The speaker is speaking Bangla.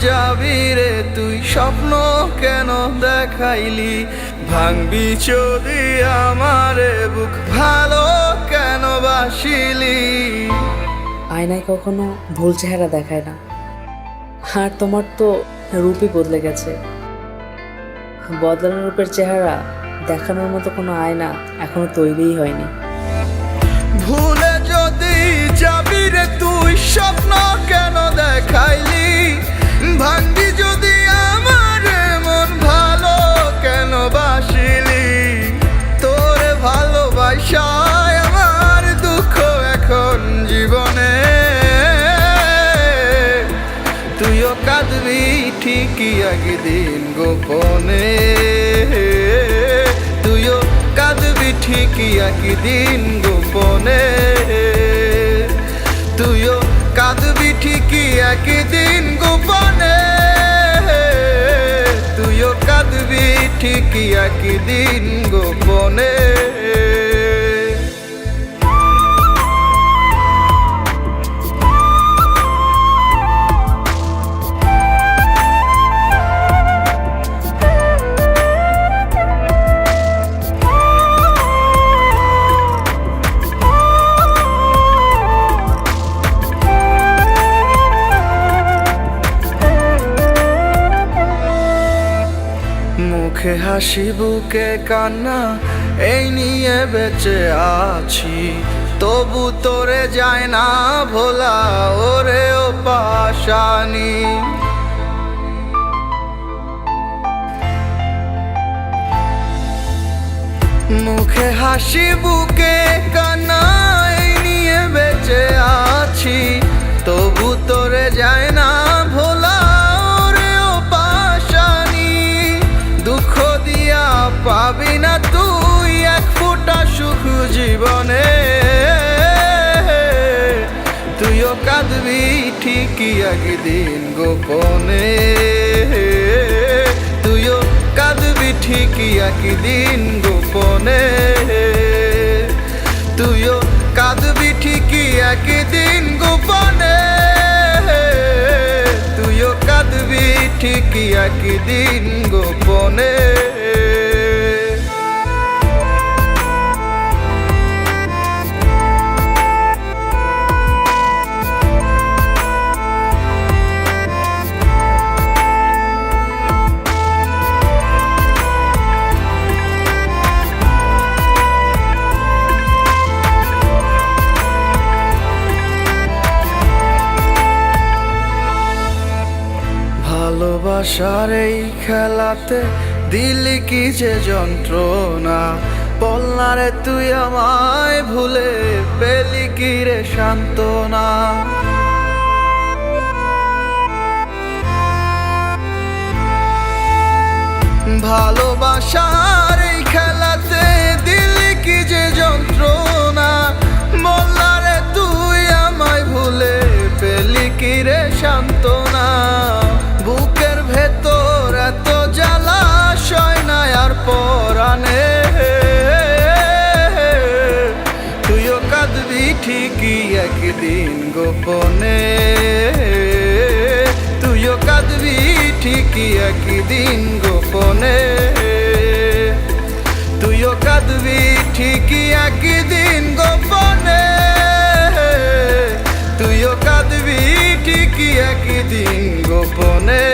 যাবি রে তুই স্বপ্ন কেন দেখাইলি, ভাঙবি যদি আমারে বুক ভালো কেন বাসিলি। আয়নায় কখনো ভুল চেহারা দেখায় না, আর তোমার তো রূপই বদলে গেছে। বদলানো রূপের চেহারা দেখানোর মতো কোনো আয়না এখনো তৈরিই হয়নি। ভুলে যদি যাবি রে তুই স্বপ্ন কেন দেখাইলি, ভাঙবি যদি আমার মন ভালো কেন বাসিলি। তোর ভালোবাসায় আমার দুঃখ এখন জীবনে, তুইও কাঁদবি ঠিকই একদিন গোপনে, তুইও কাঁদবি ঠিকই একদিন গোপনে, তুইও কাঁদবি ঠিকই একদিন গোপনে, তুইও কাঁদবি ঠিকই একদিন গোপনে। মুখে হাসি বুকে কান্না এই নিয়ে বেঁচে আছি, তবু তোরে যায় না ভোলা ওরে ও পাশানি। মুখে হাসি বুকে কান্না এই নিয়ে বেঁচে আছি, তবু তোরে যায় না ভোলা ওরে ও পাশানি। দুঃখ দিয়া পাবি না তুই এক ফোঁটা সুখ জীবনে, তুইও কাঁদবি ঠিকই একদিন গোপনে, তুইও কাঁদবি ঠিকই একদিন গোপনে, তুইও কাঁদবি ঠিকই একদিন গোপনে, তুইও কাঁদবি ঠিকই একদিন গোপনে। ভালোবাসার এই খেলাতে দিলি কি যে যন্ত্রণা, বলনা রে তুই আমায় ভুলে পেলি কি রে সান্ত্বনা। ভালোবাসার এই খেলাতে দিলি কি যে যন্ত্রণা, বলনা রে তুই আমায় ভুলে পেলি কি রে সান্ত্বনা। বুকের ভেতর এত জ্বালা সয় না আর পরাণে, তুইও কাঁদবি ঠিকই একদিন গোপনে, তুইও কাঁদবি ঠিকই একদিন গোপনে, তুইও কাঁদবি ঠিকই একদিন গোপনে, তুইও কাঁদবি ঠিকই একদিন গোপনে।